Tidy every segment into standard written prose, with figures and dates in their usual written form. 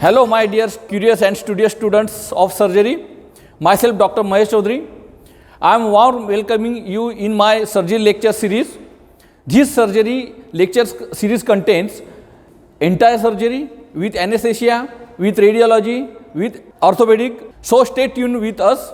Hello my dear curious and studious students of surgery, myself Dr. Mahesh Chaudhary. I am warm welcoming you in my surgery lecture series. This surgery lecture series contains entire surgery with anesthesia, with radiology, with orthopedic. So stay tuned with us.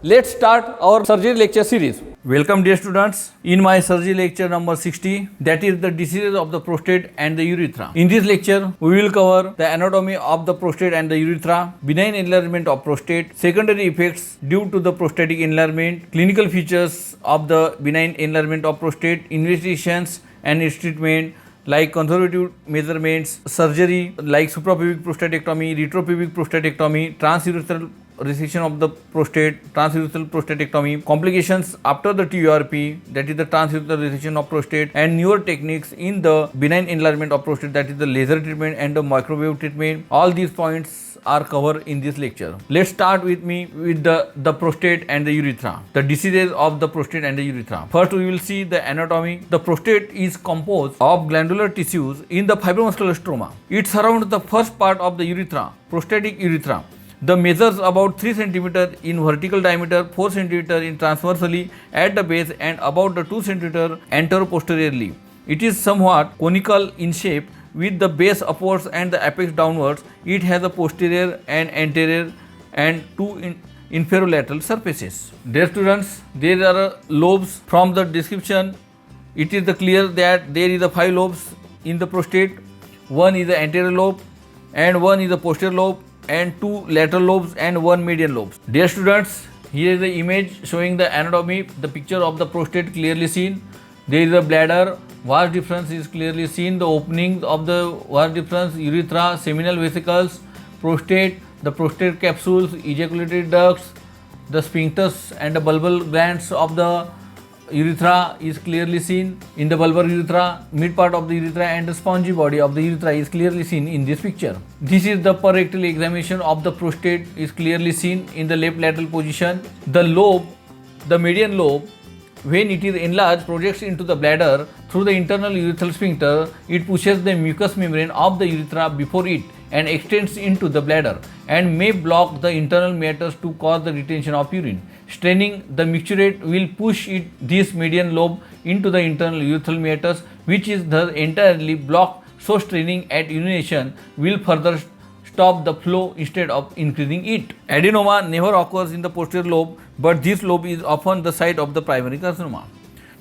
Let's start our surgery lecture series. Welcome dear students in my surgery lecture number 60, that is the diseases of the prostate and the urethra. In this lecture we will cover the anatomy of the prostate and the urethra, benign enlargement of prostate, secondary effects due to the prostatic enlargement, clinical features of the benign enlargement of prostate, investigations and its treatment like conservative measurements, surgery like Supra-Pubic prostatectomy, Retro-Pubic prostatectomy, Trans-Urethral resection of the prostate, Trans-Urethral prostatectomy, complications after the TURP, that is the Trans-Urethral resection of prostate, and newer techniques in the benign enlargement of prostate, that is the laser treatment and the microwave treatment. All these points are covered in this lecture. Let's start with the prostate and the urethra, the diseases of the prostate and the urethra. First we will see the anatomy. The prostate is composed of glandular tissues in the fibromuscular stroma. It surrounds the first part of the urethra, prostatic urethra. The measures about 3 cm in vertical diameter, 4 cm in transversally at the base and about the 2 cm anterior-posteriorly. It is somewhat conical in shape with the base upwards and the apex downwards. It has a posterior and anterior and 2 inferolateral surfaces. Dear students, there are lobes from the description. It is clear that there is 5 lobes in the prostate. One is the anterior lobe and one is the posterior lobe, and 2 lateral lobes and 1 median lobe. Dear students, here is the image showing the anatomy, the picture of the prostate clearly seen. There is a bladder, vas deferens is clearly seen, the opening of the vas deferens, urethra, seminal vesicles, prostate, the prostate capsules, ejaculatory ducts, the sphincters and the bulbal glands of the urethra is clearly seen in the bulbar urethra, mid part of the urethra and the spongy body of the urethra is clearly seen in this picture. This is the per-rectal examination of the prostate is clearly seen in the left lateral position. The lobe, the median lobe, when it is enlarged, projects into the bladder through the internal urethral sphincter. It pushes the mucous membrane of the urethra before it and extends into the bladder and may block the internal meatus to cause the retention of urine. Straining the micturate will push this median lobe into the internal urethral meatus, which is thus entirely blocked. So straining at urination will further stop the flow instead of increasing it. Adenoma never occurs in the posterior lobe, but this lobe is often the site of the primary carcinoma.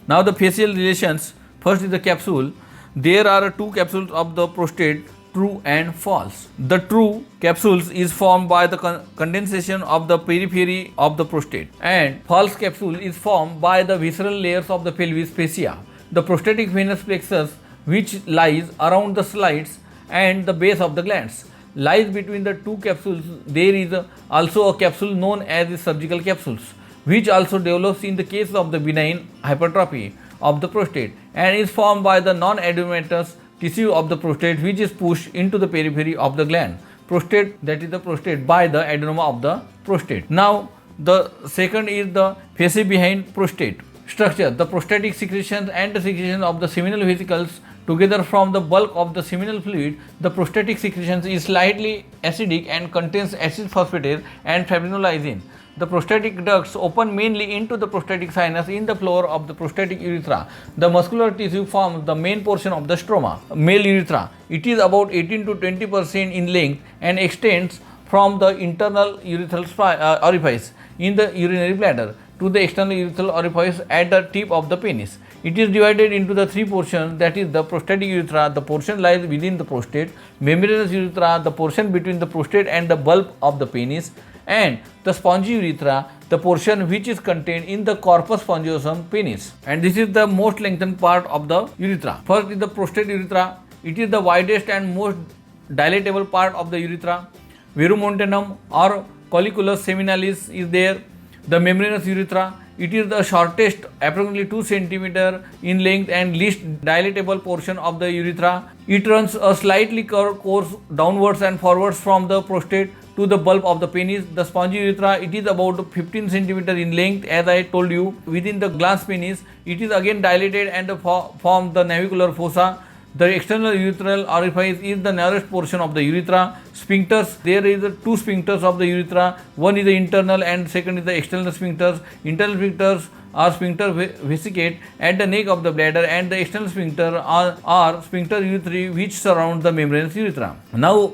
Now the facial relations. First is the capsule. There are 2 capsules of the prostate, true and false. The true capsules is formed by the condensation of the periphery of the prostate, and false capsule is formed by the visceral layers of the pelvis fascia. The prostatic venous plexus, which lies around the slides and the base of the glands, lies between the 2 capsules. There is also a capsule known as the surgical capsules, which also develops in the case of the benign hypertrophy of the prostate and is formed by the non-adenomatous tissue of the prostate, which is pushed into the periphery of the gland prostate, that is the prostate, by the adenoma of the prostate. Now the second is the fascia behind prostate structure. The prostatic secretions and the secretion of the seminal vesicles together from the bulk of the seminal fluid. The prostatic secretions is slightly acidic and contains acid phosphatase and fibrinolizin. The prostatic ducts open mainly into the prostatic sinus in the floor of the prostatic urethra. The muscular tissue forms the main portion of the stroma. Male urethra. It is about 18 to 20% in length and extends from the internal urethral orifice in the urinary bladder to the external urethral orifice at the tip of the penis. It is divided into the 3 portions, that is the prostatic urethra, the portion lies within the prostate, membranous urethra, the portion between the prostate and the bulb of the penis, and the spongy urethra, the portion which is contained in the corpus spongiosum penis. And this is the most lengthened part of the urethra. First is the prostate urethra. It is the widest and most dilatable part of the urethra. Verumontanum or colliculus seminalis is there. The membranous urethra. It is the shortest, approximately 2 cm in length and least dilatable portion of the urethra. It runs a slightly curved course downwards and forwards from the prostate to the bulb of the penis. The spongy urethra, it is about 15 cm in length, as I told you. Within the glans penis, it is again dilated and forms the navicular fossa. The external urethral orifice is the narrowest portion of the urethra. Sphincters, there is two sphincters of the urethra. One is the internal and second is the external sphincters. Internal sphincters are sphincter vesicate at the neck of the bladder, and the external sphincter are sphincter urethrae which surround the membranous urethra. Now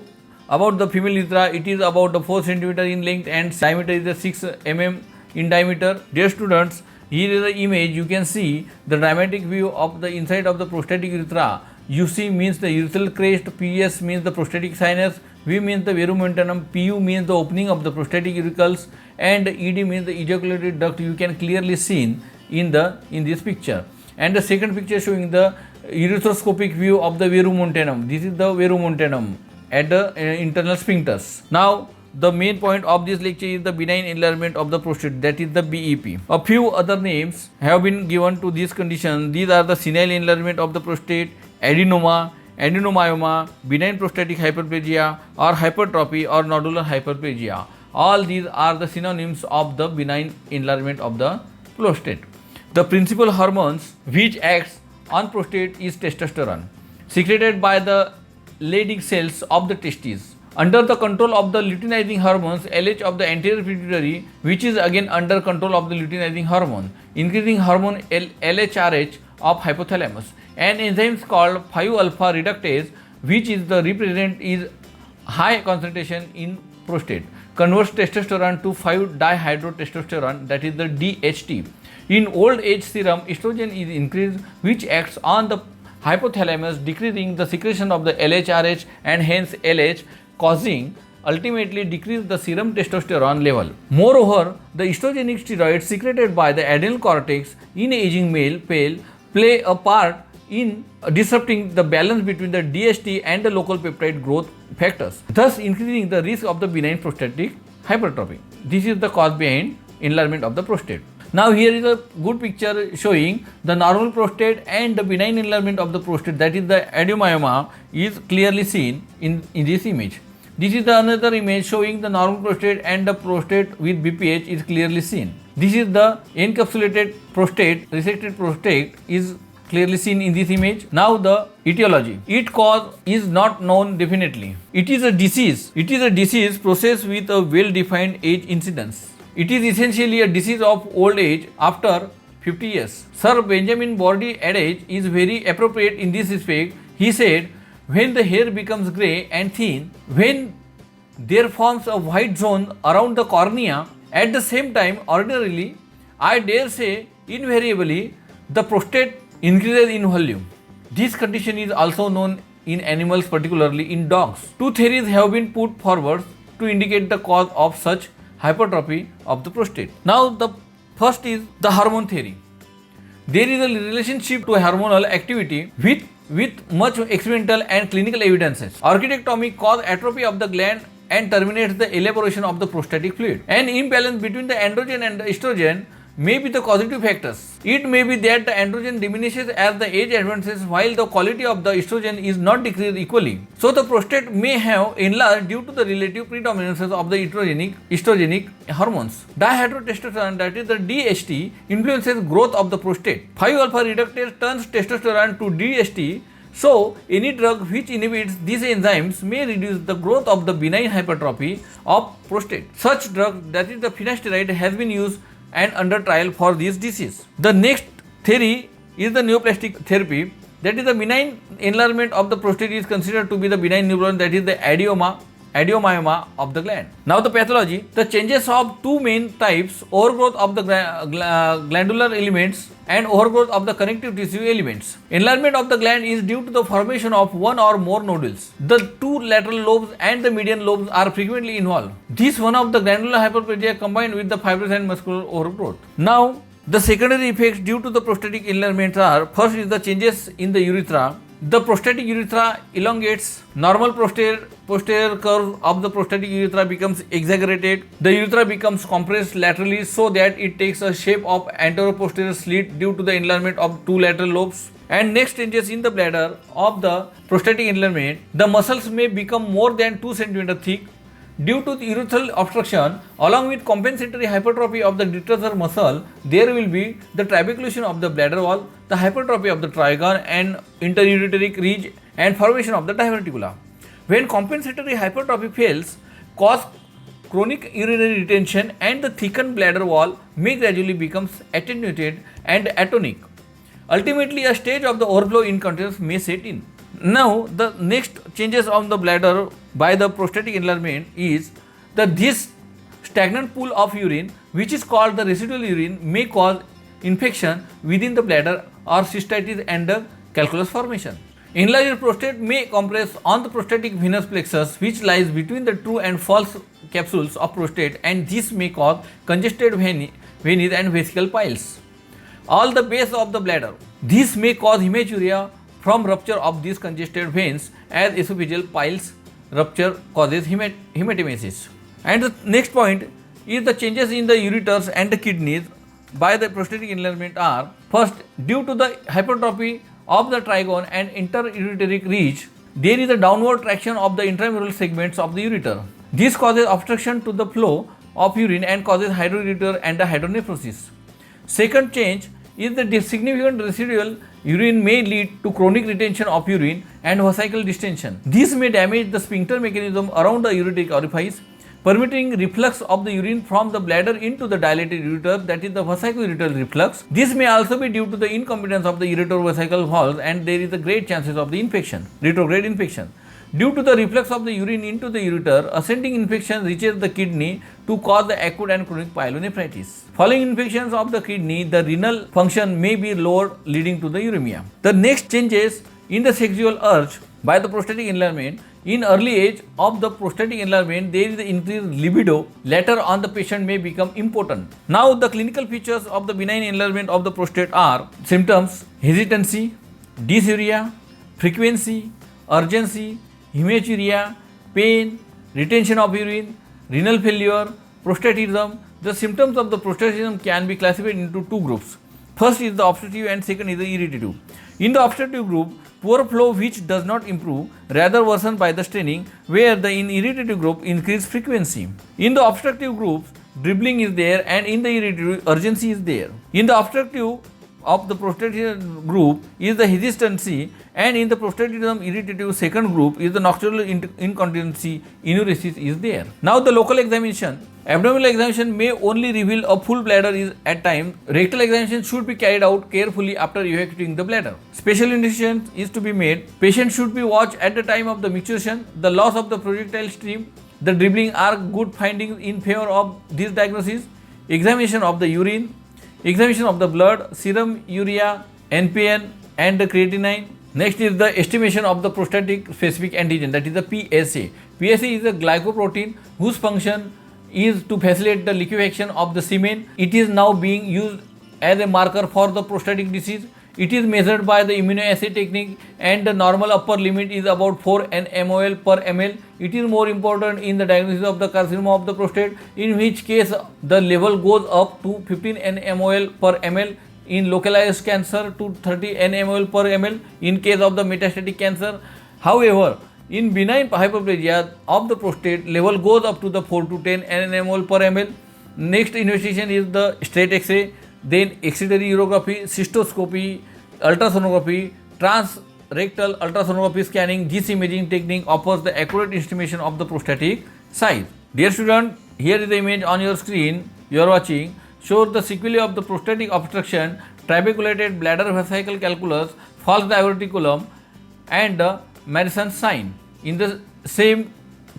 about the female urethra, it is about the 4 cm in length and diameter is the 6 mm in diameter. Dear students, here is the image. You can see the dramatic view of the inside of the prostatic urethra. UC means the urethral crest, PS means the prostatic sinus, V means the verumentanum, PU means the opening of the prostatic uricles, and ED means the ejaculatory duct. You can clearly see in this picture. And the second picture showing the urethroscopic view of the verumentanum. This is the verumentanum at the internal sphincters. Now the main point of this lecture is the benign enlargement of the prostate, that is the BEP. A few other names have been given to this condition. These are the senile enlargement of the prostate, adenoma, adenomyoma, benign prostatic hyperplasia, or hypertrophy or nodular hyperplasia. All these are the synonyms of the benign enlargement of the prostate. The principal hormones which acts on prostate is testosterone, secreted by the ley-dig cells of the testis under the control of the luteinizing hormones LH of the anterior pituitary, which is again under control of the luteinizing hormone, increasing hormone LHRH of hypothalamus. An enzyme called 5-alpha reductase, which is the represent is high concentration in prostate, converts testosterone to 5-dihydrotestosterone, that is the DHT. In old age serum, estrogen is increased, which acts on the hypothalamus, decreasing the secretion of the LHRH and hence LH, causing ultimately decrease the serum testosterone level. Moreover, the oestrogenic steroids secreted by the adrenal cortex in aging male play a part in disrupting the balance between the DHT and the local peptide growth factors, thus increasing the risk of the benign prostatic hypertrophy. This is the cause behind enlargement of the prostate. Now here is a good picture showing the normal prostate and the benign enlargement of the prostate, that is the adenomyoma, is clearly seen in this image. This is the another image showing the normal prostate and the prostate with BPH is clearly seen. This is the encapsulated prostate, resected prostate is clearly seen in this image. Now the etiology. Its cause is not known definitely. It is a disease. It is a disease process with a well-defined age incidence. It is essentially a disease of old age after 50 years. Sir Benjamin Bordy adage is very appropriate in this respect. He said, when the hair becomes grey and thin, when there forms a white zone around the cornea, at the same time, ordinarily, I dare say, invariably, the prostate increases in volume. This condition is also known in animals, particularly in dogs. Two theories have been put forward to indicate the cause of such hypertrophy of the prostate. Now, the first is the hormone theory. There is a relationship to hormonal activity with much experimental and clinical evidences. Orchidectomy causes atrophy of the gland and terminates the elaboration of the prostatic fluid. An imbalance between the androgen and the estrogen may be the causative factors. It may be that the androgen diminishes as the age advances while the quality of the estrogen is not decreased equally. So the prostate may have enlarged due to the relative predominances of the estrogenic hormones. Dihydrotestosterone, that is the DHT, influences growth of the prostate. 5-alpha reductase turns testosterone to DHT. So any drug which inhibits these enzymes may reduce the growth of the benign hypertrophy of prostate. Such drug, that is the finasteride, has been used and under trial for this disease. The next theory is the neoplastic therapy, that is the benign enlargement of the prostate is considered to be the benign neoplasm, that is the adenomyoma of the gland. Now the pathology, the changes of two main types, overgrowth of the glandular elements and overgrowth of the connective tissue elements. Enlargement of the gland is due to the formation of one or more nodules. The two lateral lobes and the median lobes are frequently involved. This one of the glandular hyperplasia combined with the fibrous and muscular overgrowth. Now the secondary effects due to the prostatic enlargement are, first is the changes in the urethra. The prostatic urethra elongates. Normal posterior curve of the prostatic urethra becomes exaggerated. The urethra becomes compressed laterally so that it takes a shape of anterior-posterior slit due to the enlargement of two lateral lobes. And next changes in the bladder of the prostatic enlargement. The muscles may become more than 2 cm thick. Due to the urethral obstruction, along with compensatory hypertrophy of the detrusor muscle, there will be the trabeculation of the bladder wall, the hypertrophy of the trigone and interureteric ridge, and formation of the diverticula. When compensatory hypertrophy fails, cause chronic urinary retention and the thickened bladder wall may gradually become attenuated and atonic. Ultimately, a stage of the overflow incontinence may set in. Now, the next changes on the bladder by the prostatic enlargement is that this stagnant pool of urine, which is called the residual urine, may cause infection within the bladder or cystitis and the calculus formation. Enlarged prostate may compress on the prostatic venous plexus, which lies between the true and false capsules of prostate, and this may cause congested veins and vesical piles. All the base of the bladder. This may cause hematuria from rupture of these congested veins, as esophageal piles rupture causes hematemesis. And the next point is the changes in the ureters and the kidneys by the prostatic enlargement are: first, due to the hypertrophy of the trigone and interureteric ridge, there is a downward traction of the intramural segments of the ureter. This causes obstruction to the flow of urine and causes hydroureter and the hydronephrosis. Second change is the significant residual urine may lead to chronic retention of urine and vesical distension. This may damage the sphincter mechanism around the ureteric orifice, permitting reflux of the urine from the bladder into the dilated ureter, that is the vesico-ureteral reflux. This may also be due to the incompetence of the uretero-vesical valves, and there is a great chances of the infection, retrograde infection. Due to the reflux of the urine into the ureter, ascending infection reaches the kidney to cause the acute and chronic pyelonephritis. Following infections of the kidney, the renal function may be lowered, leading to the uremia. The next changes in the sexual urge by the prostatic enlargement. In early age of the prostatic enlargement, there is increased libido. Later on, the patient may become impotent. Now, the clinical features of the benign enlargement of the prostate are: symptoms: hesitancy, dysuria, frequency, urgency, hematuria, pain, retention of urine, renal failure, prostatism. The symptoms of the prostatism can be classified into two groups. First is the obstructive and second is the irritative. In the obstructive group, poor flow which does not improve, rather worsened by the staining, where the in irritative group increased frequency. In the obstructive group, dribbling is there, and in the irritative, urgency is there. In the obstructive of the prostatism group is the hesitancy, and in the prostatism irritative second group is the nocturnal incontinency, enuresis is there. Now the local examination. Abdominal examination may only reveal a full bladder is at times. Rectal examination should be carried out carefully after evacuating the bladder. Special indication is to be made. Patient should be watched at the time of the micturition. The loss of the projectile stream, the dribbling are good findings in favor of this diagnosis. Examination of the urine, examination of the blood, serum, urea, NPN and the creatinine. Next is the estimation of the prostatic specific antigen, that is the PSA. PSA is a glycoprotein whose function is to facilitate the liquefaction of the semen. It is now being used as a marker for the prostatic disease. It is measured by the immunoassay technique, and the normal upper limit is about 4 nmol per ml. It is more important in the diagnosis of the carcinoma of the prostate, in which case the level goes up to 15 nmol per ml. In localized cancer to 30 nmol per ml in case of the metastatic cancer. However, in benign hyperplasia of the prostate, level goes up to the 4 to 10 nmol per ml. Next investigation is the straight X-ray, then axillary urography, cystoscopy, ultrasonography, transrectal ultrasonography scanning. This imaging technique offers the accurate estimation of the prostatic size. Dear student, here is the image on your screen you are watching. Shows the sequelae of the prostatic obstruction, trabeculated bladder vesical calculus, false diverticulum and the Madison's sign. In the same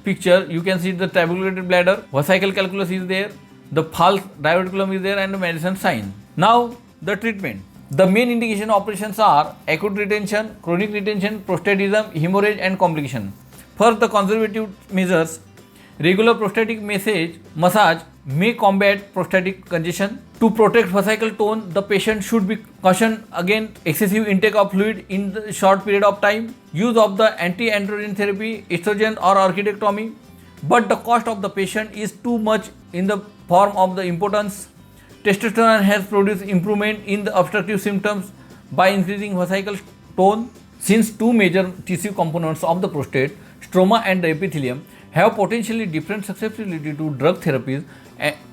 picture, you can see the trabeculated bladder, vesical calculus is there, the false diverticulum is there and the Madison's sign. Now, the treatment. The main indication operations are acute retention, chronic retention, prostatism, hemorrhage and complication. First, the conservative measures. Regular prostatic massage may combat prostatic congestion. To protect vesical tone, the patient should be cautioned against excessive intake of fluid in the short period of time. Use of the anti-androgen therapy, estrogen or orchidectomy. But the cost of the patient is too much in the form of the impotence. Testosterone has produced improvement in the obstructive symptoms by increasing vesical tone. Since two major tissue components of the prostate, stroma and the epithelium, have potentially different susceptibility to drug therapies.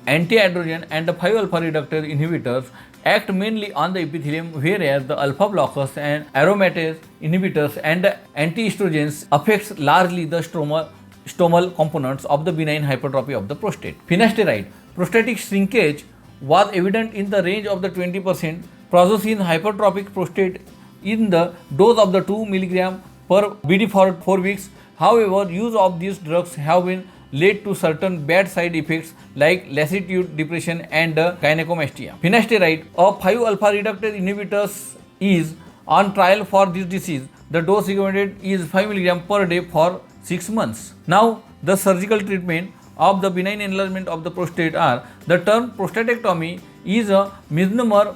Anti-androgen and the 5-alpha reductase inhibitors act mainly on the epithelium, whereas the alpha blockers and aromatase inhibitors and the anti-estrogens affects largely the stromal components of the benign hypertrophy of the prostate. Finasteride, prostatic shrinkage was evident in the range of the 20%. Prazosin hypertrophic prostate in the dose of the 2 mg per BD for 4 weeks. However, use of these drugs have been led to certain bad side effects like lassitude, depression and gynecomastia. Finasteride, a 5-alpha reductase inhibitor, is on trial for this disease. The dose recommended is 5 mg per day for 6 months. Now, the surgical treatment of the benign enlargement of the prostate are: the term prostatectomy is a misnomer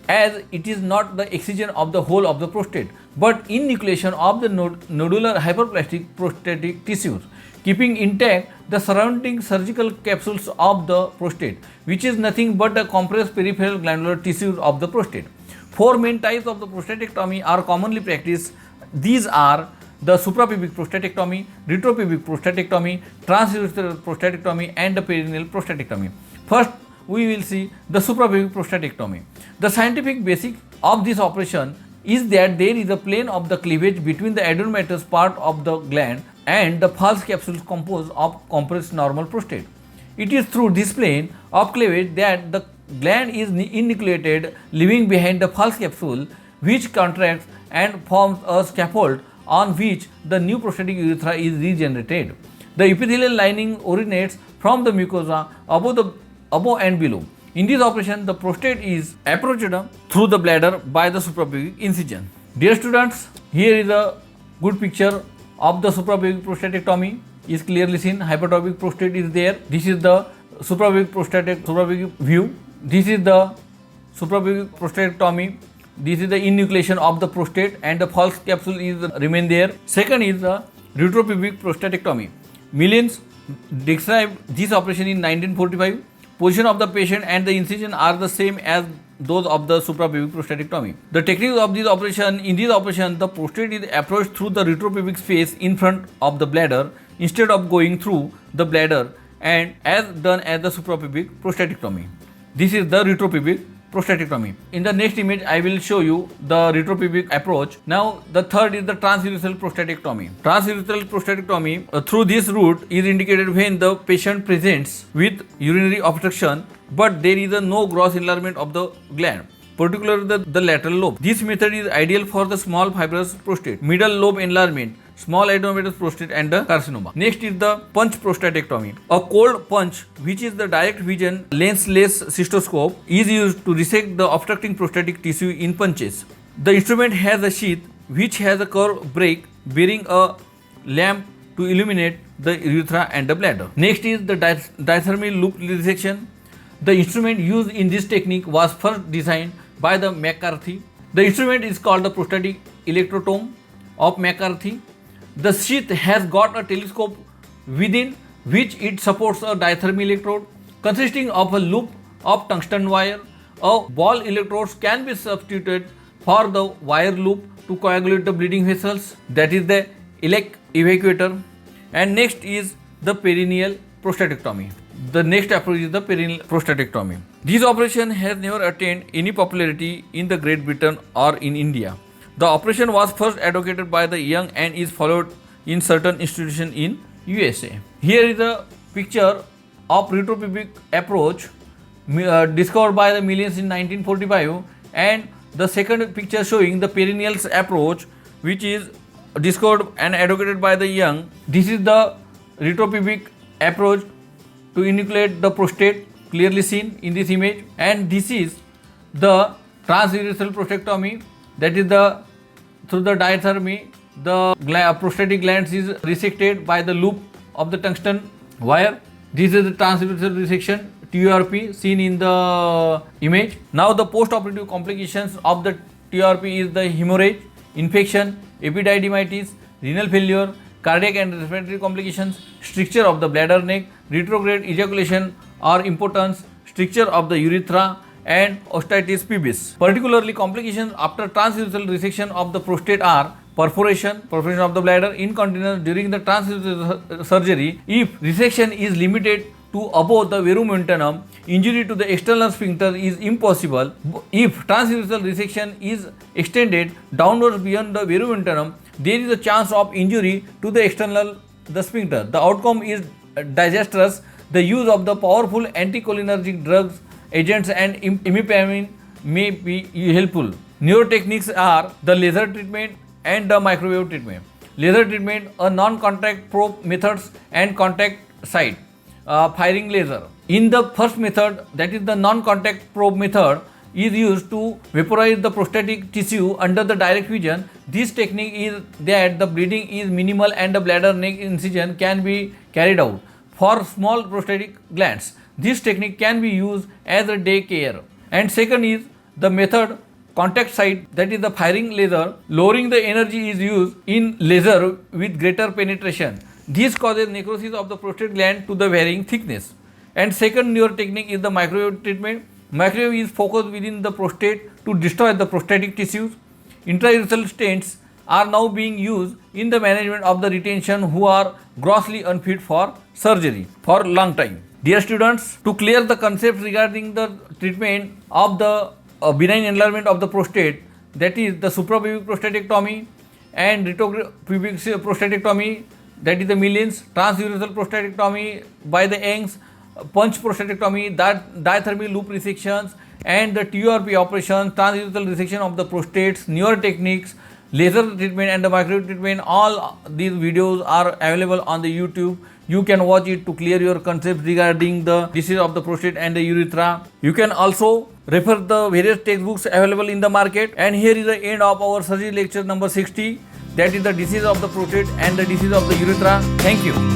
as it is not the excision of the whole of the prostate, but enucleation of the nodular hyperplastic prostatic tissues, keeping intact the surrounding surgical capsules of the prostate, which is nothing but the compressed peripheral glandular tissues of the prostate. 4 main types of the prostatectomy are commonly practiced. These are the Supra-Pubic prostatectomy, Retro-Pubic prostatectomy, Trans-Urethral prostatectomy and the perineal prostatectomy. First, we will see the Supra-Pubic prostatectomy. The scientific basic of this operation is that there is a plane of the cleavage between the adenomatous part of the gland and the false capsule composed of compressed normal prostate. It is through this plane of cleavage that the gland is enucleated, leaving behind the false capsule, which contracts and forms a scaffold on which the new prostatic urethra is regenerated. The epithelial lining originates from the mucosa above and below. In this operation, the prostate is approached through the bladder by the suprapubic incision. Dear students, here is a good picture of the suprapubic prostatectomy. Is clearly seen. Hypertrophic prostate is there. This is the suprapubic view. This is the suprapubic prostatectomy. This is the enucleation of the prostate and the false capsule is remain there. Second is the Retro-Pubic prostatectomy. Millions described this operation in 1945. Position of the patient and the incision are the same as those of the Supra-Pubic prostatectomy. The technique of this operation: in this operation, the prostate is approached through the retropubic space in front of the bladder instead of going through the bladder, and as done as the Supra-Pubic prostatectomy. This is the Retro-Pubic prostatectomy. In the next image, I will show you the Retro-Pubic approach. Now, the third is the Trans-Urethral prostatectomy. Trans-Urethral prostatectomy through this route is indicated when the patient presents with urinary obstruction, but there is no gross enlargement of the gland, particularly the lateral lobe. This method is ideal for the small fibrous prostate, middle lobe enlargement, small adenomatous prostate and the carcinoma. Next is the punch prostatectomy. A cold punch, which is the direct vision lensless cystoscope, is used to resect the obstructing prostatic tissue in punches. The instrument has a sheath which has a curved brake bearing a lamp to illuminate the urethra and the bladder. Next is the dithyramine loop resection. The instrument used in this technique was first designed by the McCarthy. The instrument is called the prostatic electrotome of McCarthy. The sheath has got a telescope within which it supports a dithyramine electrode consisting of a loop of tungsten wire. A ball electrodes can be substituted for the wire loop to coagulate the bleeding vessels, that is the evacuator. And next is the perineal prostatectomy. The next approach is the perineal prostatectomy. This operation has never attained any popularity in the Great Britain or in India. The operation was first advocated by the young and is followed in certain institutions in USA. Here is a picture of Retro-Pubic approach discovered by the Millions in 1945, and the second picture showing the perineal approach, which is discovered and advocated by the young. This is the Retro-Pubic approach to enucleate the prostate, clearly seen in this image, and this is the Trans-Urethral prostatectomy, that is the through the dithyramine the prostatic glands is resected by the loop of the tungsten wire. This is the Trans-Urethral resection, TURP, seen in the image. Now the post-operative complications of the TURP is the hemorrhage, infection, epididymitis, renal failure, cardiac and respiratory complications, stricture of the bladder neck, retrograde ejaculation or impotence, stricture of the urethra, and osteitis pubis. Particularly complications after transurethral resection of the prostate are perforation of the bladder, incontinence during the trans surgery. If resection is limited to above the verumentanum, injury to the external sphincter is impossible. If transurethral resection is extended downwards beyond the verumentanum, there is a chance of injury to the external sphincter. The outcome is disastrous. The use of the powerful anticholinergic drugs, agents and imipamine may be helpful. Neurotechniques are the laser treatment and the microwave treatment. Laser treatment, a non-contact probe methods and contact site firing laser. In the first method, that is the non-contact probe method, is used to vaporize the prostatic tissue under the direct vision. This technique is that the bleeding is minimal and the bladder neck incision can be carried out. For small prostatic glands, this technique can be used as a day care. And second is the method contact site, that is the firing laser. Lowering the energy is used in laser with greater penetration. This causes necrosis of the prostate gland to the varying thickness. And second newer technique is the microwave treatment. Microwave is focused within the prostate to destroy the prostatic tissues. Intraurethral stents are now being used in the management of the retention who are grossly unfit for surgery for long time. Dear students, to clear the concepts regarding the treatment of the benign enlargement of the prostate, that is the Supra-Pubic prostatectomy and Retro-Pubic prostatectomy, that is the millions, Trans-Urethral prostatectomy by the youngs, punch prostatectomy, diathermy loop resections and the TURP operations, trans-urethral resection of the prostates, newer techniques, laser treatment and the microwave treatment. All these videos are available on the YouTube. You can watch it to clear your concepts regarding the disease of the prostate and the urethra. You can also refer the various textbooks available in the market. And here is the end of our surgery lecture number 60, that is the disease of the prostate and the disease of the urethra. Thank you.